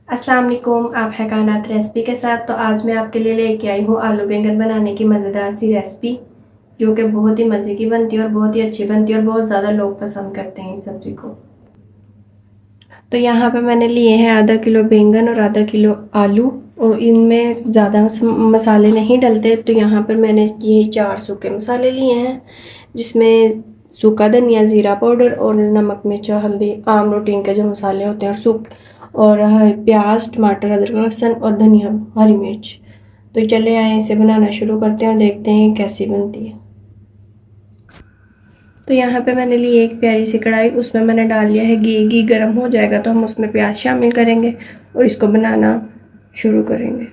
अस्सलाम वालेकुम, आप हैं कायनात रेसिपी के साथ। तो आज मैं आपके लिए लेके आई हूँ आलू बैंगन बनाने की मज़ेदार सी रेसिपी, जो कि बहुत ही मज़े की बनती है और बहुत ही अच्छी बनती है और बहुत ज़्यादा लोग पसंद करते हैं इस सब्ज़ी को। तो यहाँ पे मैंने लिए हैं आधा किलो बैंगन और आधा किलो आलू, और इनमें ज़्यादा मसाले नहीं डलते। तो यहाँ पर मैंने ये 4 सूखे मसाले लिए हैं, जिसमें सूखा धनिया, ज़ीरा पाउडर और नमक, मिर्च और हल्दी, आम रूटीन के जो मसाले होते हैं, और प्याज, टमाटर, अदरक, लहसुन और धनिया, हरी मिर्च। तो चले आए इसे बनाना शुरू करते हैं और देखते हैं कैसी बनती है। तो यहाँ पे मैंने ली एक प्यारी सी कढ़ाई, उसमें मैंने डाल लिया है घी। घी गर्म हो जाएगा तो हम उसमें प्याज शामिल करेंगे और इसको बनाना शुरू करेंगे।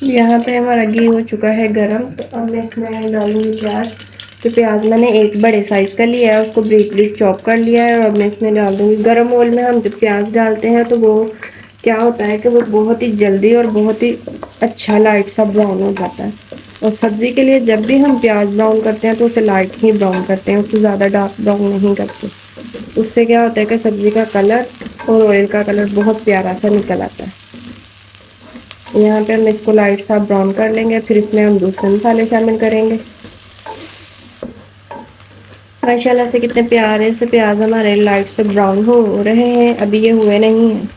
यहाँ पे हमारा घी हो चुका है गरम, तो अब मैं इसमें डालूंगी प्याज। तो प्याज मैंने एक बड़े साइज़ का लिया है, उसको ब्रीक ब्रीक चॉप कर लिया है, और अब मैं इसमें डाल दूँगी। गरम ऑयल में हम जब प्याज डालते हैं तो वो क्या होता है कि वो बहुत ही जल्दी और बहुत ही अच्छा लाइट सा ब्राउन हो जाता है। और सब्ज़ी के लिए जब भी हम प्याज ब्राउन करते हैं तो उसे लाइट ही ब्राउन करते हैं, उससे ज़्यादा डार्क ब्राउन नहीं करते। उससे क्या होता है कि सब्ज़ी का कलर और ऑयल का कलर बहुत प्यारा सा निकल आता है। यहाँ पे हम इसको लाइट सा ब्राउन कर लेंगे, फिर इसमें हम दूसरे मसाले शामिल करेंगे। माशाल्लाह से कितने प्यारे से प्याज हमारे लाइट से ब्राउन हो रहे हैं, अभी ये हुए नहीं हैं।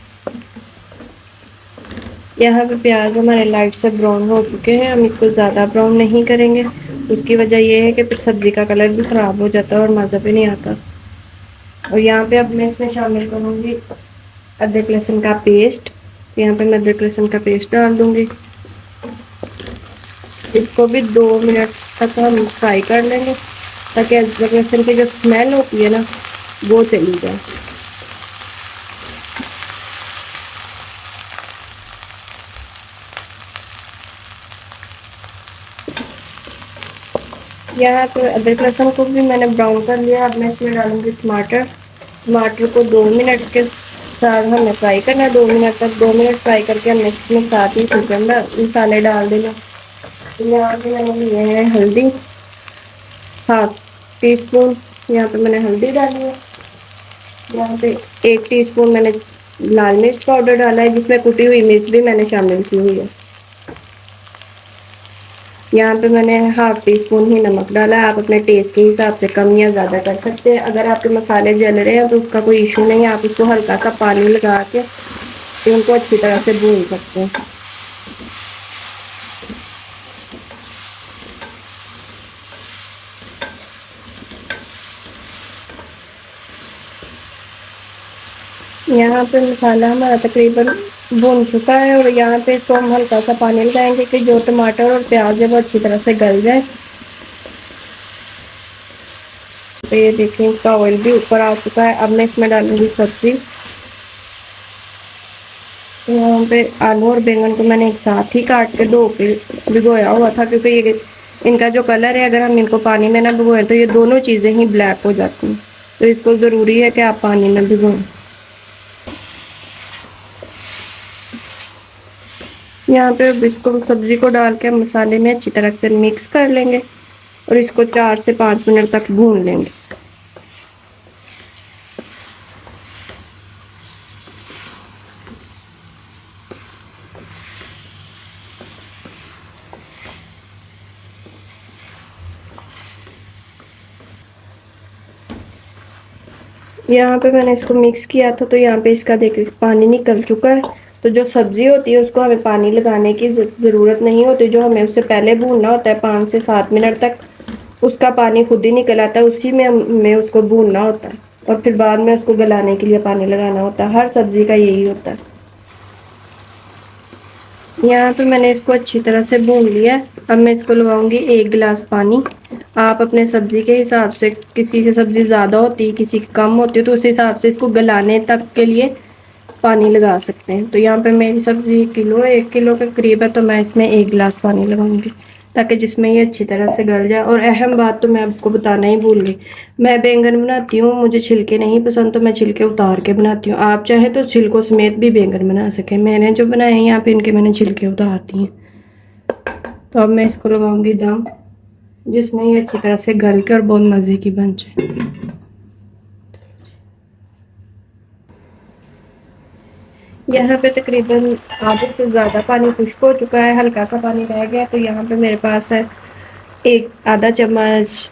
यहाँ पे प्याज हमारे लाइट से ब्राउन हो चुके हैं, हम इसको ज़्यादा ब्राउन नहीं करेंगे। उसकी वजह ये है कि फिर सब्ज़ी का कलर भी ख़राब हो जाता है और मज़ा भी नहीं आता। और यहाँ पे अब मैं इसमें शामिल करूँगी अदरक लहसुन का पेस्ट। यहाँ पे मैं अदरक लहसुन का पेस्ट डाल दूँगी। इसको भी 2 मिनट तक हम फ्राई कर लेंगे, ताकि अदरक लहसुन की जो स्मेल होती है ना, वो चली जाए। यहाँ पे अदरक लहसुन को भी मैंने ब्राउन कर लिया। अब मैं इसमें डालूंगी टमाटर। टमाटर को 2 मिनट के साथ हमें फ्राई करना है, 2 मिनट तक। 2 मिनट फ्राई करके हमने इसमें साथ ही मसाले डाल देना। यहाँ पे मैंने लिए है हल्दी, हाफ टी स्पून। यहाँ पे मैंने हल्दी डाली है। यहाँ पे 1 टीस्पून मैंने लाल मिर्च पाउडर डाला है, जिसमें कुटी हुई मिर्च भी मैंने शामिल की हुई है। यहाँ पे मैंने हाफ टी स्पून ही नमक डाला है। आप अपने टेस्ट के हिसाब से कम या ज़्यादा कर सकते हैं। अगर आपके मसाले जल रहे हैं तो उसका कोई इशू नहीं है, आप इसको हल्का सा पानी लगा के उनको अच्छी तरह से भून सकते हैं। यहाँ पे मसाला हमारा तकरीबन भून चुका है, और यहाँ पे इसको हम हल्का सा पानी लगाएंगे कि जो टमाटर और प्याज है वो अच्छी तरह से गल जाए। तो ये देखिए इसका ऑयल भी ऊपर आ चुका है। अब मैं इसमें डालूंगी सब्जी। तो यहाँ पे आलू और बैंगन को मैंने एक साथ ही काट के धो के भिगोया हुआ था, क्योंकि ये इनका जो कलर है, अगर हम इनको पानी में ना भिगोएं तो ये दोनों चीज़ें ही ब्लैक हो जाती हैं। तो इसको ज़रूरी है कि आप पानी में भिगोएं। यहाँ पे इसको सब्जी को डाल के मसाले में अच्छी तरह से मिक्स कर लेंगे और इसको 4 से 5 मिनट तक भून लेंगे। यहाँ पे मैंने इसको मिक्स किया था, तो यहाँ पे इसका देखिए पानी निकल चुका है। तो जो सब्ज़ी होती है उसको हमें पानी लगाने की ज़रूरत नहीं होती। जो हमें उससे पहले भूनना होता है 5 से 7 मिनट तक, उसका पानी खुद ही निकल आता है, उसी में हमें उसको भूनना होता है, और फिर बाद में उसको गलाने के लिए पानी लगाना होता है। हर सब्ज़ी का यही होता है। यहाँ पे मैंने इसको अच्छी तरह से भून लिया है। अब मैं इसको लगाऊंगी 1 गिलास पानी। आप अपने सब्ज़ी के हिसाब से, किसी की सब्ज़ी ज़्यादा होती है, किसी की कम होती है, तो उस हिसाब से इसको गलाने तक के लिए पानी लगा सकते हैं। तो यहाँ पे मेरी सब्ज़ी 1 किलो है, 1 किलो के करीब है, तो मैं इसमें 1 गिलास पानी लगाऊंगी, ताकि जिसमें ये अच्छी तरह से गल जाए। और अहम बात तो मैं आपको बताना ही भूल गई, मैं बैंगन बनाती हूँ, मुझे छिलके नहीं पसंद, तो मैं छिलके उतार के बनाती हूँ। आप चाहे तो छिलकों समेत भी बैंगन बना सकें। मैंने जो बनाए हैं यहाँ पे, इनके मैंने छिलके उतार दिए। तो अब मैं इसको लगाऊंगी दम, जिसमें ये अच्छी तरह से गल के और बहुत मज़े की बन जाए। यहाँ पे तकरीबन आधे से ज़्यादा पानी खुश्क हो चुका है, हल्का सा पानी रह गया। तो यहाँ पे मेरे पास है एक आधा चम्मच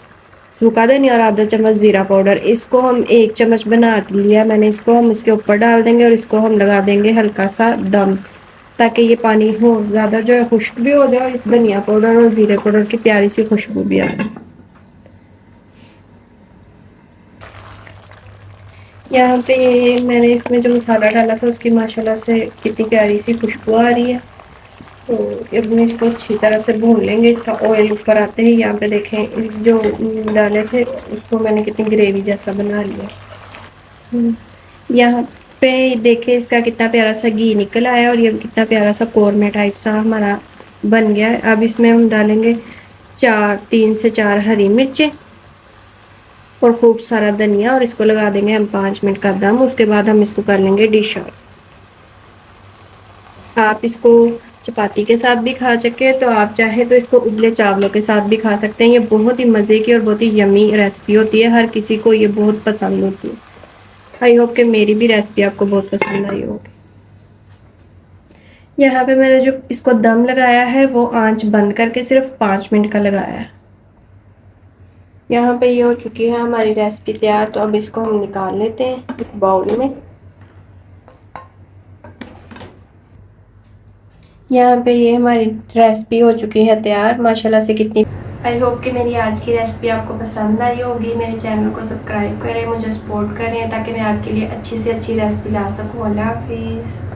सूखा धनिया और आधा चम्मच ज़ीरा पाउडर। इसको हम 1 चम्मच बना लिया मैंने, इसको हम इसके ऊपर डाल देंगे और इसको हम लगा देंगे हल्का सा दम, ताकि ये पानी हो ज़्यादा जो है खुश्क भी हो जाए और इस धनिया पाउडर और ज़ीरे पाउडर की प्यारी सी खुशबू भी आए। यहाँ पे मैंने इसमें जो मसाला डाला था उसकी माशाल्लाह से कितनी प्यारी सी खुशबू आ रही है। तो अब मैं इसको अच्छी तरह से भून लेंगे। इसका ऑयल ऊपर आते ही यहाँ पे देखें जो डाले थे उसको मैंने कितनी ग्रेवी जैसा बना लिया। यहाँ पे देखें इसका कितना प्यारा सा घी निकल आया और ये कितना प्यारा सा कौरमा टाइप सा हमारा बन गया है। अब इसमें हम डालेंगे 3 से 4 हरी मिर्चें और खूब सारा धनिया और इसको लगा देंगे हम 5 मिनट का दम। उसके बाद हम इसको कर लेंगे डिश आउट। आप इसको चपाती के साथ भी खा सके तो आप चाहे तो इसको उबले चावलों के साथ भी खा सकते हैं। ये बहुत ही मज़े की और बहुत ही यमी रेसिपी होती है, हर किसी को ये बहुत पसंद होती है। आई होप कि मेरी भी रेसिपी आपको बहुत पसंद आई होगी। यहाँ पे मैंने जो इसको दम लगाया है वो आंच बंद करके सिर्फ 5 मिनट का लगाया है। यहाँ पे ये हो चुकी है हमारी रेसिपी तैयार। तो अब इसको हम निकाल लेते हैं एक बाउल में। यहाँ पे ये हमारी रेसिपी हो चुकी है तैयार माशाल्लाह से कितनी। आई होप कि मेरी आज की रेसिपी आपको पसंद आई होगी। मेरे चैनल को सब्सक्राइब करें, मुझे सपोर्ट करें ताकि मैं आपके लिए अच्छी से अच्छी रेसिपी ला सकूँ। अल्लाह हाफिज़।